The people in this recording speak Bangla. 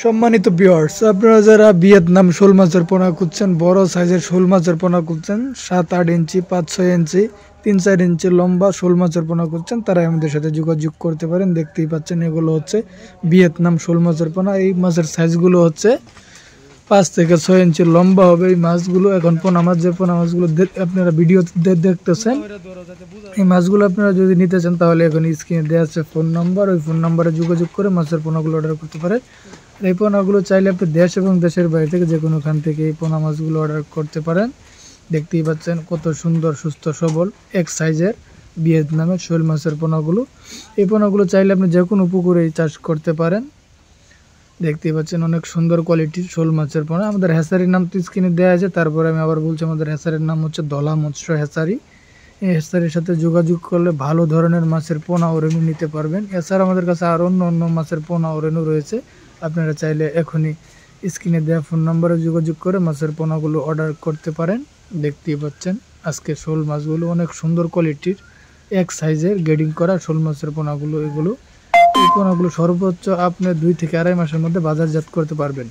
সম্মানিত ভিউয়ার্স, আপনারা যারা ভিয়েতনাম শোল মাছের পোনা খুঁজছেন, বড় সাইজের শোল মাছের পোনা খুঁজছেন, 7-8 ইঞ্চি 5-6 ইঞ্চি 3-4 ইঞ্চি লম্বা শোল মাছের পোনা খুঁজছেন, তারা আমাদের সাথে যোগাযোগ করতে পারেন। দেখতেই পাচ্ছেন এগুলো হচ্ছে ভিয়েতনাম শোল মাছের পোনা। এই মাছের সাইজগুলো হচ্ছে 5 থেকে 6 ইঞ্চি লম্বা হবে এই মাছগুলো। এখন পোনা মাছ, যে পোনা মাছগুলো আপনারা ভিডিওতে দেখতেছেন, এই মাছগুলো আপনারা যদি নিতে চান তাহলে এখন স্ক্রিনে দেওয়া আছে ফোন নাম্বার, ওই ফোন নাম্বারে যোগাযোগ করে মাছের পোনাগুলো অর্ডার করতে পারেন। এই পোনাগুলো চাইলে আপনি দেশ এবং দেশের বাইরে থেকে যে কোনোখান থেকে এই পোনা মাছগুলো অর্ডার করতে পারেন। দেখতেই পাচ্ছেন কত সুন্দর, সুস্থ, সবল এক সাইজের ভিয়েতনামের শোল মাছের পোনাগুলো। এই পোনাগুলো চাইলে আপনি যে কোনো পুকুরেই চাষ করতে পারেন। দেখতেই পাচ্ছেন অনেক সুন্দর কোয়ালিটির শোল মাছের পোনা। আমাদের হ্যাচারির নাম তো স্ক্রিনে দেওয়া আছে। তারপরে আমি আবার বলছি, আমাদের হ্যাচারির নাম হচ্ছে ধলা মৎস্য হ্যাচারি। এই হ্যাচারির সাথে যোগাযোগ করলে ভালো ধরনের মাছের পোনা ও রেণু নিতে পারবেন। এছাড়া আমাদের কাছে আরও অন্য মাছের পোনা ও রেণু রয়েছে। আপনারা চাইলে এখনই স্ক্রিনে দেওয়া ফোন নম্বরে যোগাযোগ করে মাছের পোনাগুলো অর্ডার করতে পারেন। দেখতেই পাচ্ছেন আজকে শোল মাছগুলো অনেক সুন্দর কোয়ালিটির এক সাইজের গ্রেডিং করা শোল মাছের পোনাগুলো। এই পোনাগুলো সর্বোচ্চ আপনি 2 থেকে 2.5 মাসের মধ্যে বাজারজাত করতে পারবেন।